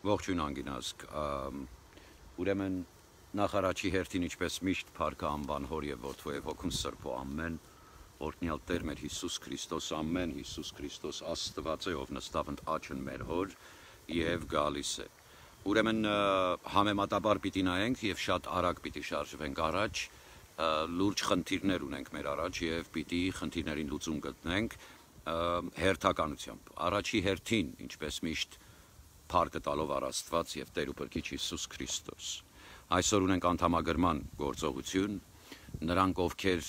Ողջույն անգինազգ, ուրեմն նախարարչի հերթին ինչպես միշտ փառքը անվան հոր եւ որդու եւ հոգուն սրբո ամեն, օրհնյալ Տեր մեր Հիսուս Քրիստոս ամեն, Հիսուս Քրիստոս Աստված է, ով նստավ ընդ աչն մեր հոր եւ գալիս է։ Ուրեմն համեմատաբար պիտի նայենք եւ շատ արագ պիտի շարժվենք առաջ, լուրջ խնդիրներ ունենք մեր առաջ եւ պիտի խնդիրներին լուծում գտնենք հերթականությամբ։ Առաջի հերթին, ինչպես միշտ Փառքը տալով առ Աստված եւ Տեր ու Փրկիչ Հիսուս Քրիստոս։ Այսօր ունենք անդամագրման գործողություն, նրանք ովքեր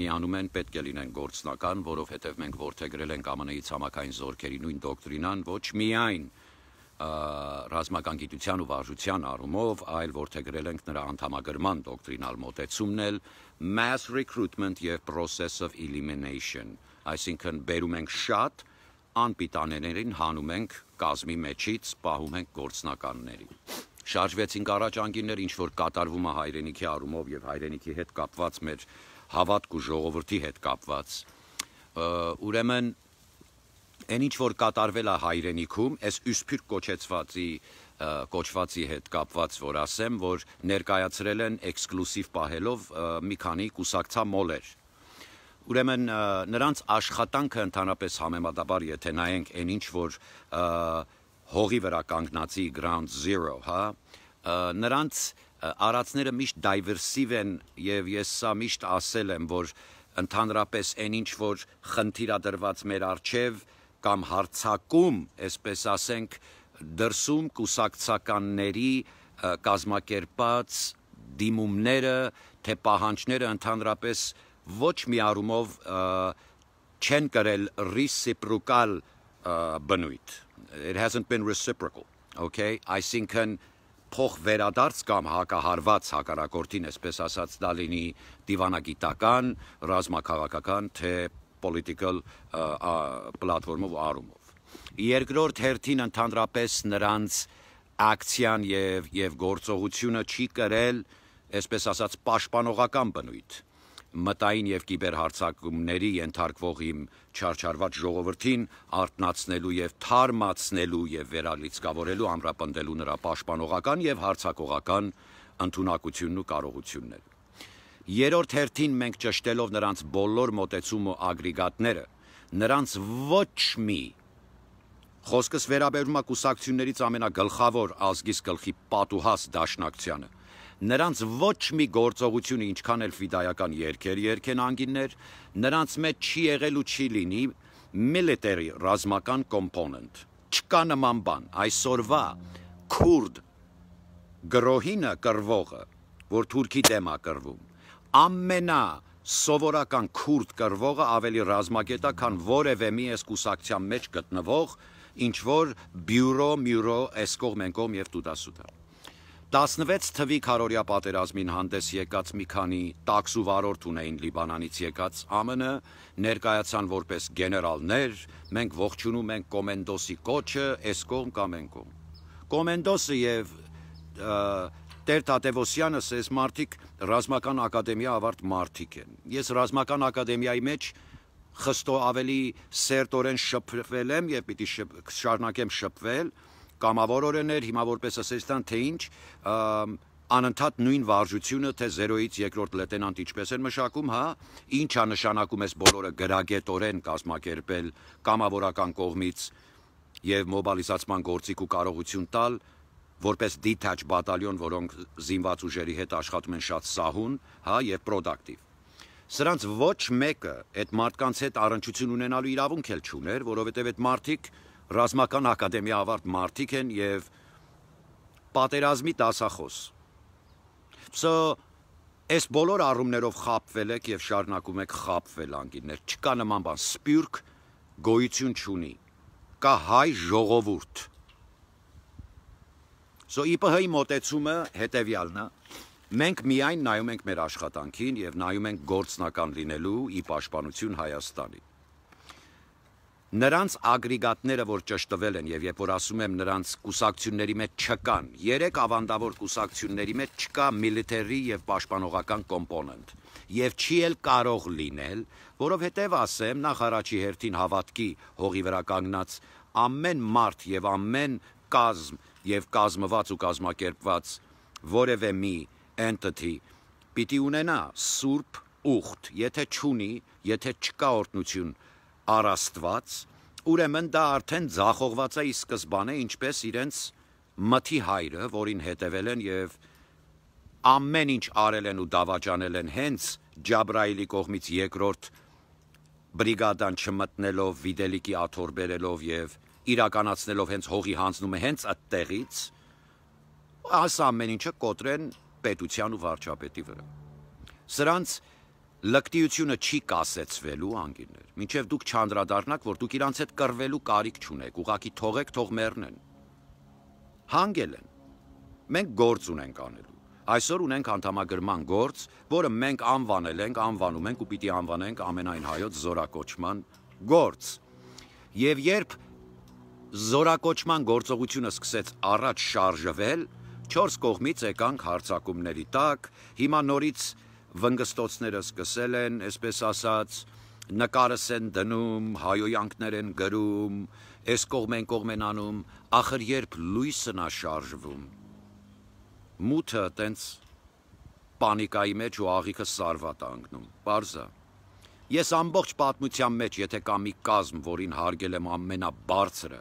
միանում են պետք է լինեն գործնական, որովհետեւ մենք որդեգրել ենք ԱՄՆ-ի ցամաքային զորքերի նույն դոկտրինան, ոչ միայն ռազմական գիտության ու վարժության առումով, այլ որդեգրել ենք նրա անդամագրման դոկտրինալ մոտեցումն էլ mass recruitment եւ process of elimination, այսինքն բերում ենք շատ անպիտանեներին հանում ենք կազմի մեջից, պահում ենք գործնականների։ Շարժվեցինք առաջ անգիններ, ինչ որ կատարվում է հայրենիքի առումով եւ հայրենիքի հետ կապված մեր հավատք ու ժողովրդի հետ կապված։ Ուրեմն այն ինչ որ կատարվել է հայրենիքում, այս ուսփյուր կոչվածի հետ կապված, որ ասեմ, որ ներկայացրել են էքսկլուզիվ պահելով մի քանի կուսակցամոլեր։ Ուրեմն նրանց աշխատանքը ընդհանրապես համեմատաբար, եթե նայենք այն ինչ որ հողի վրա կանգնածի ground zero, հա, նրանց արածները միշտ դայվերսիվ են եւ ես սա միշտ ասել եմ, որ ընդհանրապես այն ինչ որ խնդիրադրված մեր արչեւ կամ հարցակում, այսպես ասենք, դրսում կուսակցականների կազմակերպած դիմումները, թե պահանջները ընդհանրապես ոչ մի առումով չեն կրել reciprocal բնույթ. It hasn't been reciprocal, okay? Այսինքն փող վերադարձ կամ հակահարված հակառակորդին, այսպես ասած, դա լինի դիվանագիտական, ռազմաքաղաքական, թե political պլատֆորմով առումով։ Երկրորդ հերթին ընդհանրապես նրանց ակցիան եւ գործողությունը չի կրել, այսպես ասած, պաշտպանողական բնույթ։ Մտային եւ կիբերհարձակումների ենթարկվող իմ չարչարված ժողովրդին արտնացնելու եւ թարմացնելու եւ վերալիցկավորելու ամրապնդելու նրա պաշտպանողական եւ հարձակողական ընդունակությունն ու կարողությունները։ Երրորդ հերթին մենք ճշտելով նրանց բոլոր մոտեցում ու ագրեգատները, նրանց ոչ մի խոսքս վերաբերում է կուսակցություններից ամենագլխավոր ազգիս գլխի պատուհաս դաշնակցությանը։ Նրանց ոչ մի գործողությունը ինչքան էլ ֆիդայական երկեն անգիններ, նրանց մեջ չի եղել ու չի լինի military ռազմական component։ Չկա նման բան, այսօրվա քուրդ գրոհինը կռվողը, որ թուրքի դեմ է կռվում, ամենա սովորական քուրդ կռվողը ավելի ռազմագետ է, քան որևէ մի այս կուսակցության մեջ գտնվող ինչ որ բյուրո, էսկող մենկոմ եւ տուտասուտա։ 16 թվի քարորյա պատերազմին հանդես եկած մի քանի տաքսու վարորդ ունեին Լիբանանից եկած ԱՄՆ, ներկայացան որպես գեներալներ, մենք ողջունում ենք կոմենդոսի կոչը, այս կողմ կամ այն կողմ։ Կոմենդոսը եւ Տեր Թադևոսյանս այս մարդիկ ռազմական ակադեմիա ավարտ մարդիկ են։ Ես ռազմական ակադեմիայի մեջ խստո ավելի սերտորեն շփվել եմ եւ պիտի շարունակեմ շփվել կամավորորներ, հիմա որպես ասեստան, թե ինչ, անընդհատ նույն վարժությունը, թե 0-ից երկրորդ լեյտենանտ ինչպես են մշակում, հա, ինչա նշանակում էս բոլորը գրագետորեն կազմակերպել կամավորական կողմից եւ մոբիլիզացման գործիք ու կարողություն տալ, որպես detached բատալյոն, որոնք զինված ուժերի հետ աշխատում են շատ սահուն, հա, եւ պրոդակտիվ։ Սրանց ոչ մեկը այդ մարդկանց հետ առնչություն ունենալու իրավունք էլ չուներ, որովհետեւ այդ մարդիկ ռազմական ակադեմիա ավարտ մարդիկ են եւ պատերազմի դասախոս։ So, այս բոլոր առումներով խապվել եք եւ շարունակում եք խապվել անգիններ։ Չկա նման բան, սպյուրք գոյություն չունի։ Կա հայ ժողովուրդ։ So, ԻՊՀ-ի մոտեցումը հետեւյալն է։ Մենք միայն նայում ենք մեր աշխատանքին եւ նայում ենք գործնական լինելու ի պաշտպանություն Հայաստանի։ Նրանց ագրեգատները, որ ճշտվել են եւ երբ որ ասում եմ նրանց կուսակցությունների մեջ չկան, 3 ավանդավոր կուսակցությունների մեջ չկա military եւ պաշտպանողական component եւ չի էլ կարող լինել, որովհետեւ ասեմ նախարարչի հերթին հավատքի հողի վրա կանգնած ամեն մարդ եւ ամեն կազմ եւ կազմված ու կազմակերպված որևէ մի entity պիտի ունենա սուրբ ուխտ, եթե չունի, եթե չկա օրհնություն առաստված, ուրեմն դա արդեն ձախողված է ի սկզբանե, ինչպես իրենց մթի հայրը, որին հետևել են եւ ամեն ինչ արել են ու դավաճանել են հենց Ջաբրայիլի կողմից երկրորդ բրիգադան չմտնելով, Վիդելիկի աթոռ բերելով եւ իրականացնելով հենց հողի հանձնումը հենց այդտեղից, այս ամեն ինչը կոտրեն պետության ու վարչապետի վրա։ Սրանց լկտիությունը չի կասեցվելու անգիններ, մինչև դուք չանդրադառնաք, որ դուք իրանց հետ կռվելու կարիք չունեք, ուղղակի թողեք, թող մեռնեն։ Հանգել են։ Մենք գործ ունենք անելու։ Այսօր ունենք անդամագրման գործ, որը մենք անվանել ենք, անվանում ենք ու պիտի անվանենք ամենայն հայոց զորակոչման գործ։ Եվ երբ զորակոչման գործողությունը սկսեց առաջ շարժվել, 4 կողմից եկանք հարձակումների տակ, հիմա նորից վնգստոցները սկսել են, այսպես ասած, նկարս են դնում, հայոյանքներ են գրում, այս կողմ են անում, ախր երբ լույսն է շարժվում, մութը տենց պանիկայի մեջ ու աղիքը սարվատ անգնում, պարզա։ Ես ամբողջ պատմության մեջ, եթե կա մի կազմ, որին հարգել եմ ամենաբարձրը,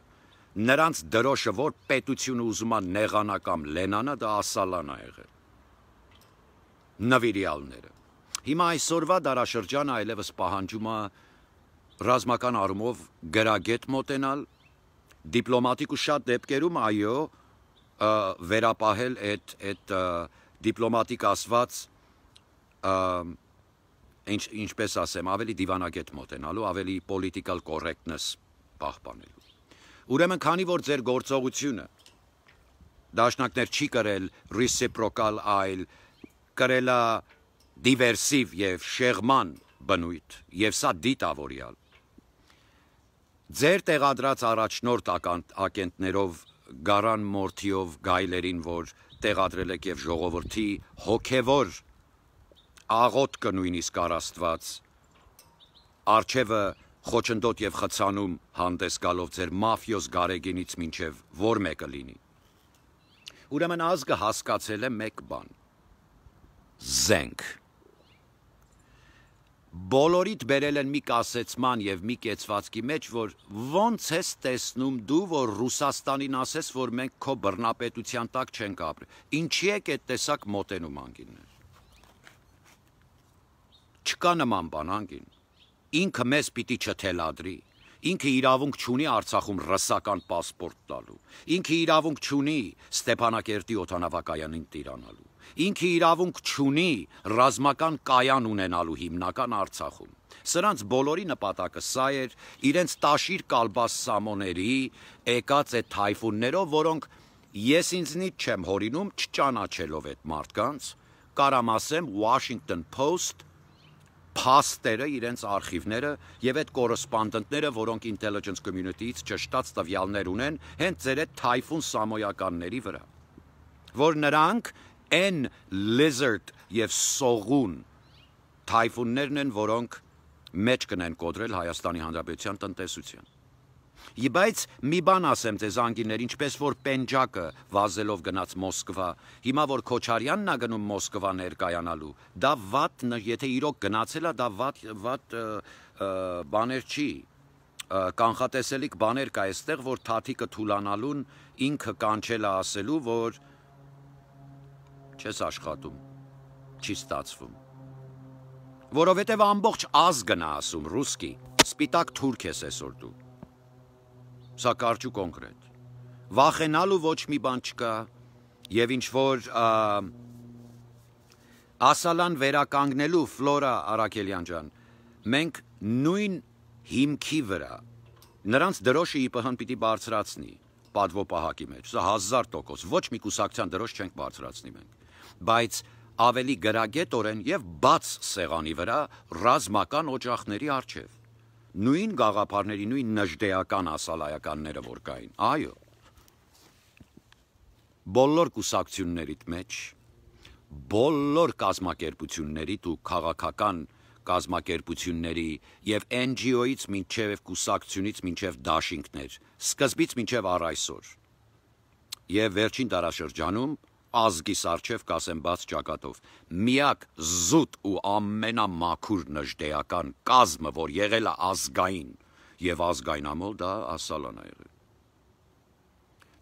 նրանց դրոշը, որ պետությունը ուզում է նեղանա կամ լենանա, դա Ասալան է եղել։ Նվիրյալները։ Հիմա այսօրվա դարաշրջանը այլևս պահանջում է ռազմական առումով գրագետ մոտենալ, դիպլոմատիկ ու շատ դեպքերում, այո, վերապահել այդ դիպլոմատիկ ասված, ինչպես ասեմ, ավելի դիվանագետ մոտենալու, ավելի political correctness պահպանելու։ Ուրեմն, քանի որ ձեր գործողությունը դաշնակներ չի կրել reciprocal, այլ կրել է դիվերսիվ եւ շեղման բնույթ, եւ սա դիտավորյալ։ Ձեր տեղադրած առաջնորդ ակենտներով, գարան մորթիով գայլերին, որ տեղադրել եք եւ ժողովրդի հոգեվոր աղոթքը նույնիսկ առաստված, արջևը խոչընդոտ եւ խցանում հանդես գալով ձեր մաֆիոզ գարեգինից մինչեւ որ մեկը լինի։ Ուրեմն ազգը հասկացել է մեկ բան. զենք։ Բոլորիդ բերել են մի կասեցման եւ մի կեցվածքի մեջ, որ ոնց ես տեսնում դու, որ Ռուսաստանին ասես, որ մենք քո բռնապետության տակ չենք ապրել։ Ինչի եք այդ տեսակ մոտենում անգիններ։ Չկա նման բան անգին։ Ինքը մեզ պիտի չթելադրի, ինքը իրավունք չունի Արցախում ռսական պասպորտ տալու, ինքը իրավունք չունի Ստեփանակերտի օդանավակայանին տիրանալու, ինքը իրավունք չունի ռազմական կայան ունենալու հիմնական Արցախում։ Սրանց բոլորի նպատակը սա էր, իրենց տաշիր կալբաս սամոների եկած այդ թայֆուններով, որոնք ես ինձնից չեմ հորինում, չճանաչելով այդ մարդկանց, կարամ ասեմ Washington Post փաստերը, իրենց արխիվները եւ այդ կորեսպոնդենտները, որոնք intelligence community-ից ճշտած տվյալներ ունեն, հենց ձեր այդ թայֆուն սամոյականների վրա, որ նրանք այն lizard եւ սողուն թայֆուններն են, որոնք մեջ կնեն կոտրել Հայաստանի Հանրապետության տնտեսության։ Բայց մի բան ասեմ ձեզ անգիներ, ինչպես որ Պենջակը վազելով գնաց Մոսկվա, հիմա որ Քոչարյանն է գնում Մոսկվա ներկայանալու, դա վատ, եթե իրոք գնացել է, դա վատ բաներ չի, կանխատեսելիք բաներ կա այստեղ, որ թաթիկը թուլանալուն ինքը կանչել է ասելու, որ չես աշխատում, չի ստացվում, որովհետև ամբողջ ազգն է ասում, ռուսկի, սպիտակ թուրք ես այսօր դու։ Սա կարճ ու կոնկրետ։ Վախենալու ոչ մի բան չկա, եւ ինչ որ Ասալան վերականգնելու Ֆլորա Արաքելյան ջան, մենք նույն հիմքի վրա նրանց դրոշը ԻՊՀ-ն պիտի բարձրացնի պատվո պահակի մեջ։ Սա 1000%, ոչ մի կուսակցության դրոշ չենք բարձրացնի մենք, բայց ավելի գրագետորեն եւ բաց սեղանի վրա ռազմական օջախների առջև։ Նույն գաղափարների, նույն նժդեական ասալայականները, որ կային, այո, բոլոր կուսակցություններիդ մեջ, բոլոր կազմակերպություններիդ ու քաղաքական կազմակերպությունների եւ NGO-ից մինչեւ կուսակցությունից մինչեւ դաշինքներ, սկզբից մինչեւ առ այսօր, Եվ վերջին դարաշրջանում ազգիս առջև կասեմ բաց ճակատով միակ զուտ ու ամենամաքուր նժդեական կազմը, որ եղել է ազգային եւ ազգայնամոլ, դա Ասալան է եղել։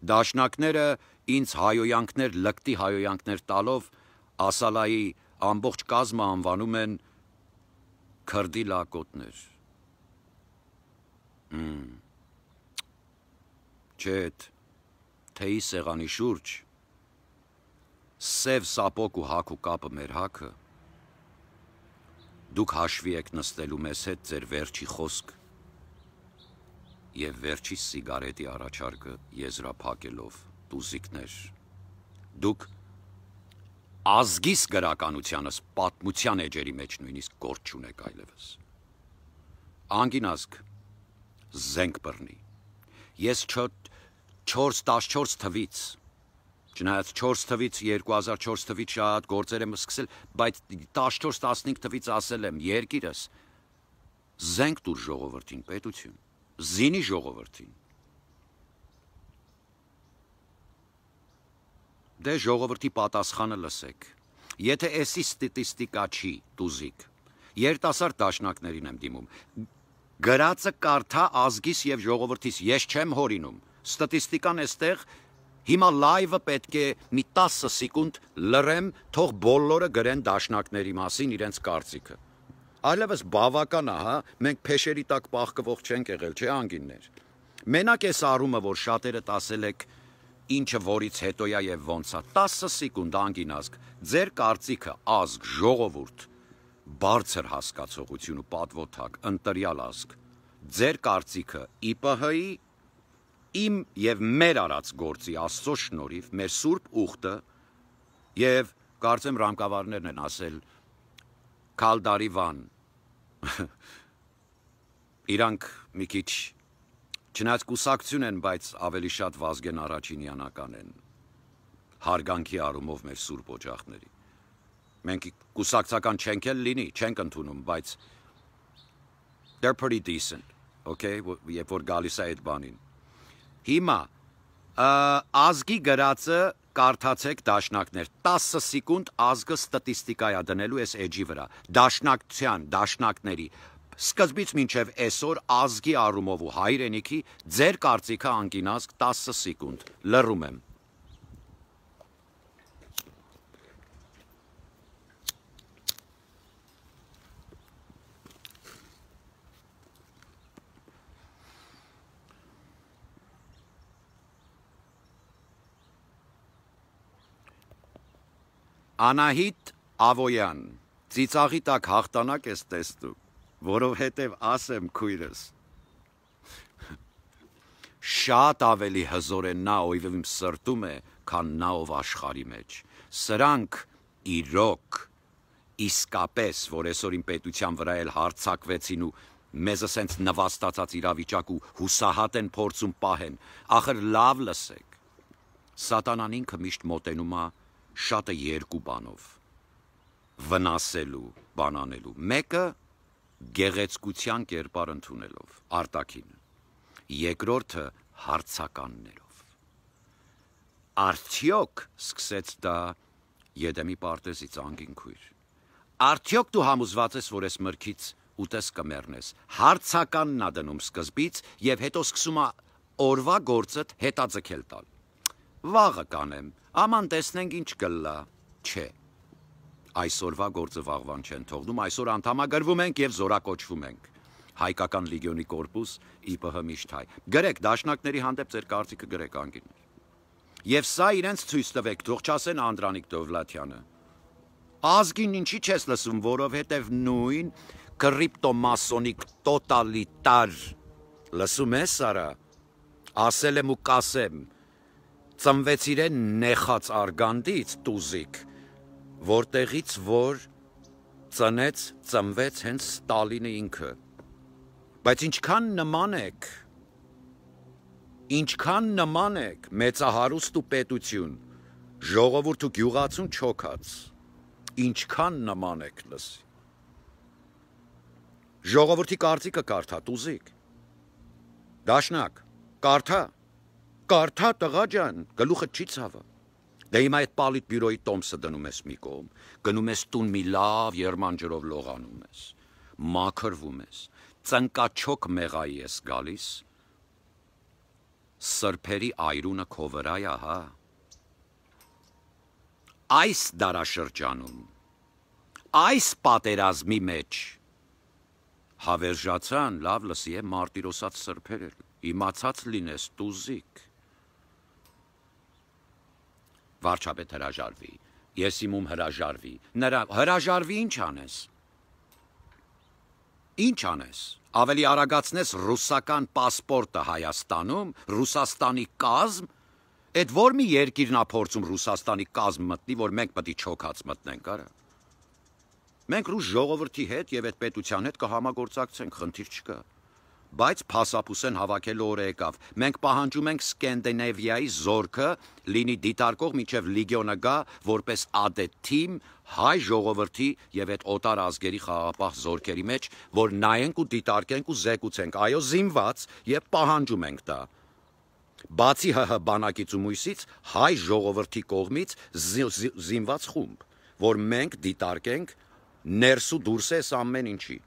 Դաշնակները ինձ հայոյանքներ, լկտի հայոյանքներ տալով Ասալայի ամբողջ կազմը անվանում են քրդի լակոտներ։ Չէ, թեյի սեղանի շուրջ սև սապոկ ու հաք ու կապը մեր հաքը, դուք հաշվի եք նստելու մեզ հետ ձեր վերջի խոսք և վերջի սիգարետի առաջարկը եզրափակելով տուզիկներ, դուք ազգիս գրականությանս պատմության էջերի մեջ նույնիսկ գործ չունեք այլևս։ Անգին ազգ, զենք բռնի, ես 4-14 թվից, չնայած 4 թվից 2004 թվից շատ գործեր եմ սկսել, բայց 14-15 թվից ասել եմ երկիրս զենք տուր ժողովրդին, պետություն, զինի ժողովրդին։ Դե ժողովրդի պատասխանը լսեք, եթե էսի ստատիստիկա չի, տուզիկ, երիտասարդ դաշնակներին եմ դիմում, գրածը կարդա ազգիս և ժողովրդիս, ես չեմ հորինում, ստատիստիկան էստեղ, հիմա լայվը պետք է մի 10 սեկունդ լռեմ, թող բոլորը գրեն դաշնակների մասին իրենց կարծիքը։ Այլևս բավական է, հա, մենք փեշերի տակ պաղկվող չենք եղել, չէ անգիններ։ Մենակ էս առումը, որ շատերդ ասել եք, ինչը որից հետոյա և ոնց է, 10 սեկունդ անգինազգ, ձեր կարծիքը ազգ, ժողովուրդ, բարձր հասկացողություն ու պատվոթակ, ընտրյալ ազգ, ձեր կարծիքը ԻՊՀ-ի իմ և մեր արած գործի Աստծո շնորհիվ, մեր սուրբ ուխտը և կարծեմ ռամկավարներն են ասել Քալդարի Վան, իրանք մի քիչ չնայած կուսակցություն են, բայց ավելի շատ Վազգեն Առաջինյանական են, հարգանքի առումով մեր սուրբ օջախների։ Մենք կուսակցական չենք էլ լինի, չենք ընդունում, բայց they're pretty decent, okay, երբ որ գալիս է այդ բանին։ Հիմա ազգի գրածը կարդացեք դաշնակներ, 10 սեկունդ ազգը ստատիստիկա է դնելու այս էջի վրա, դաշնակցության, դաշնակների, սկզբից մինչև այսօր ազգի առումով ու հայրենիքի ձեր կարծիքը անկին ազգ 10 սեկունդ, լռում եմ։ Անահիտ Ավոյան, ծիծաղի տակ հաղթանակ ես տեսնում, որովհետև ասեմ քույրս, շատ ավելի հզոր է նա, ով իմ սրտում է, քան նա, ով աշխարհի մեջ, սրանք իրոք, իսկապես, որ այսօր իմ պետության վրա էլ հարձակվեցին ու մեզը սենց նվաստացած իրավիճակ ու հուսահատ են փորձում պահեն, ախր լավ լսեք, սատանան ինքը միշտ մոտենում է շատը երկու բանով, վնասելու, բանանելու, մեկը գեղեցկության կերպար ընդունելով, արտաքինը, երկրորդը հարցականներով։ Արդյոք, սկսեց դա Եդեմի պարտեզից անգին քույր, արդյոք դու համոզված ես, որ ես մրգից ուտես կմեռնես, հարցականն ա դնում սկզբից և հետո սկսում ա օրվա գործդ հետաձգել տալ։ Վաղը կանեմ, աման տեսնենք ինչ կլա, չէ, այսօրվա գործը վաղվան չեն թողնում, այսօր անդամագրվում ենք և զորակոչվում ենք, հայկական լիգիոնի կորպուս, ԻՊՀ միշտ հայ, գրեք, դաշնակների հանդեպ ձեր կարծիքը գրեք անգիններ, և սա իրենց ցույց տվեք, թող չասեն Անդրանիկ Դովլաթյանը, ազգին ինչի չես լսում, որովհետև նույն կրիպտոմասոնիկ տոտալիտար, լսում ես Սարա, ասել եմ ու կասեմ, ծնվեց իրեն նեխած արգանդից տուզիկ, որտեղից որ ծնվեց հենց Ստալինը ինքը, բայց ինչքան նման եք, մեծահարուստ ու պետություն, ժողովուրդ ու գյուղացուն չոքած, ինչքան նման եք լսի, ժողովրդի կարծիքը կարդա, տուզիկ, դաշնակ, կարդա, Կարթա տղա ջան, գլուխը չի ցավը։ Դե հիմա այդ պալիտ բյուրոյի տոմսը դնում ես մի կողմ, գնում ես տուն մի լավ երման ջրով լողանում ես, մաքրվում ես, ծնկաչոք մեղայի ես գալիս, սրբերի այրունը քո վրայա, հա։ Այս դարաշրջանում, այս պատերազմի մեջ հավերժացան, լավ լսի է մարտիրոսած սրբեր, իմացած լինես տուզիկ։ Վարչապետ հրաժարվի, ես իմում հրաժարվի, նրա հրաժարվի ինչ անես։ Ինչ անես, ավելի արագացնես ռուսական պասպորտը Հայաստանում, Ռուսաստանի կազմ, այդ որ մի երկիրն ա փորձում Ռուսաստանի կազմ մտնի, որ մենք պետք է չոքած մտնենք, արա։ Մենք ռուս ժողովրդի հետ եւ այդ պետության հետ կհամագործակցենք, խնդիր չկա։ Բայց փասապուսեն հավաքելու օրը եկավ։ Մենք պահանջում ենք Սկանդինավիայի զորքը լինի դիտարկող միջև լիգիոնը գա որպես ադեթիմ հայ ժողովրդի եւ այդ օտար ազգերի խաղաղապահ զորքերի մեջ, որ նայենք ու դիտարկենք ու զեկուցենք, այո, զինված եւ պահանջում ենք դա։ Բացի ՀՀ բանակից ու մույսից հայ ժողովրդի կողմից զինված խումբ, որ մենք դիտարկենք ներս ու դուրս էս ամեն ինչի։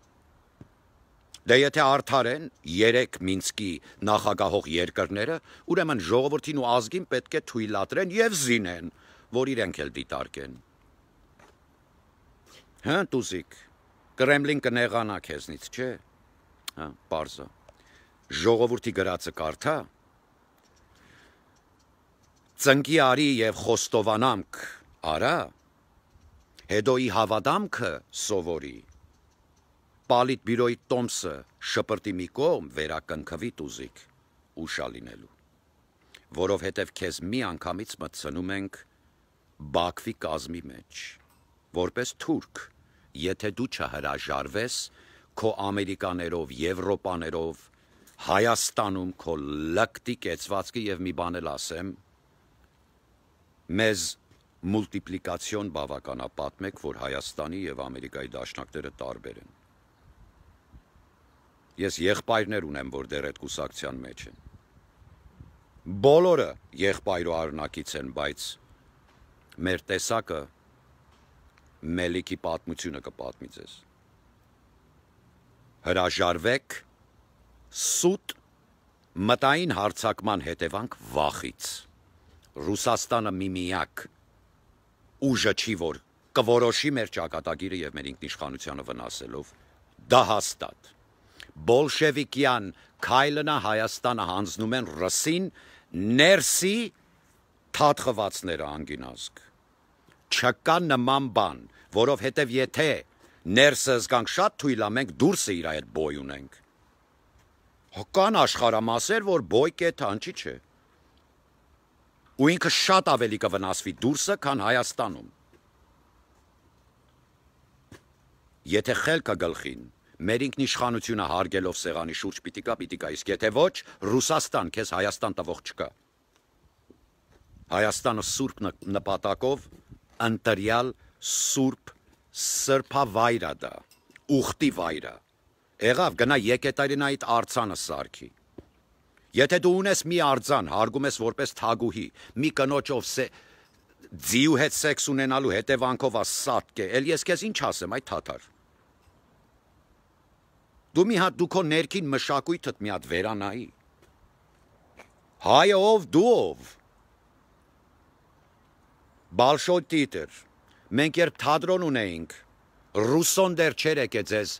Դե եթե արդար են 3 Մինսկի նախագահող երկրները, ուրեմն ժողովրդին ու ազգին պետք է թույլատրեն եւ զինեն, որ իրենք էլ դիտարկեն։ Հա, տուզիկ, Կրեմլին կնեղանա քեզնից, չէ։ Հա, պարզա։ Ժողովրդի գրածը կարդա։ Ծնկի արի եւ խոստովանամք արա, հետո ի հավադամքը սովորի։ Պալիտ բյուրոյի տոմսը շպրտի մի կողմ վերակնքվի տուզիկ ուշա լինելու, որովհետև քեզ մի անգամից մտցնում ենք Բաքվի կազմի մեջ, որպես թուրք, եթե դու չհրաժարվես քո ամերիկաներով, եվրոպաներով, Հայաստանում քո լկտի կեցվածքը եւ մի բան էլ ասեմ, մեզ մուլտիպլիկացիոն բավականապատմեք, որ Հայաստանի եւ Ամերիկայի դաշնակները տարբեր են։ Ես եղբայրներ ունեմ, որ դեռ այդ կուսակցության մեջ են։ Բոլորը եղբայրու արնակից են, բայց մեր տեսակը Մելիքի պատմությունը կպատմի ձեզ։ Հրաժարվեք սուտ մտային հարձակման հետևանք վախից։ Ռուսաստանը միմիակ ուժը չի, որ կորոշի մեր ճակատագիրը եւ մեր ինքնիշխանությանը վնասելով, դա հաստատ։ Բոլշևիկյան քայլնա Հայաստանը հանձնում են ռսին ներսի թաթխվածները անգինազգ։ Չկա նման բան, որովհետև եթե ներսը զգանք շատ թույլ ա, մենք դուրսը իր այդ բոյ ունենք։ Կան աշխարհամասեր, որ բոյ կեթան չի չէ։ Ու ինքը շատ ավելի կվնասվի դուրսը, քան Հայաստանում։ Եթե խելքը գլխին մեր ինքնիշխանությունը հարգելով սեղանի շուրջ պիտի կա, իսկ եթե ոչ, Ռուսաստան քեզ Հայաստան տվող չկա։ Հայաստանը սուրբ նպատակով ընտրյալ սուրբ սրբավայր դա, ուխտի վայր։ Եղավ գնա Եկետերինայիդ արձանը սարքի։ Եթե դու ունես մի արձան, հարգում ես որպես թագուհի, մի կնոջով ձիու հետ սեքս ունենալու հետևանքով ասատկ է, էլ ես քեզ ինչ ասեմ, այ թաթար։ Դու մի հատ դու քո ներքին մշակույթդ մի հատ վերանայի։ Հայը ով, դու ով։ Բալշոյ տիտր, մենք երբ թատրոն ունեինք, ռուսոն դեր չեր եկե ձեզ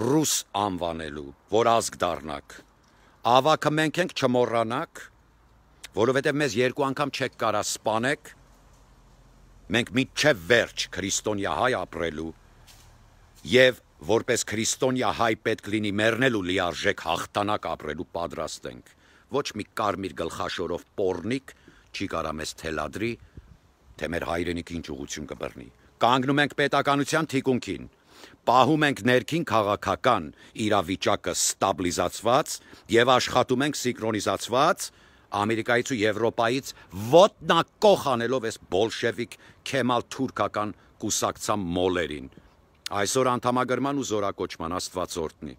ռուս անվանելու, որ ազգ դառնաք։ Ավակը մենք ենք չմոռանաք, որովհետև մեզ 2 անգամ չեք կարա սպանեք, մենք մինչև վերջ քրիստոնյա հայ ապրելու եւ որպես քրիստոնյա հայ պետք լինի մեռնելու լիարժեք հաղթանակ ապրելու պատրաստ ենք։ Ոչ մի կարմիր գլխաշորով պոռնիկ չի կարա մեզ թելադրի, թե մեր հայրենիքը ինչ ուղղություն կբռնի։ Կանգնում ենք պետականության թիկունքին, պահում ենք ներքին քաղաքական իրավիճակը ստաբիլիզացված եւ աշխատում ենք սինկրոնիզացված Ամերիկայից ու Եվրոպայից ոտնակոխ անելով այս բոլշևիկ քեմալ թուրքական կուսակցության մոլերին։ Այսօր անդամագրման ու զորակոչման Աստված օրհնի։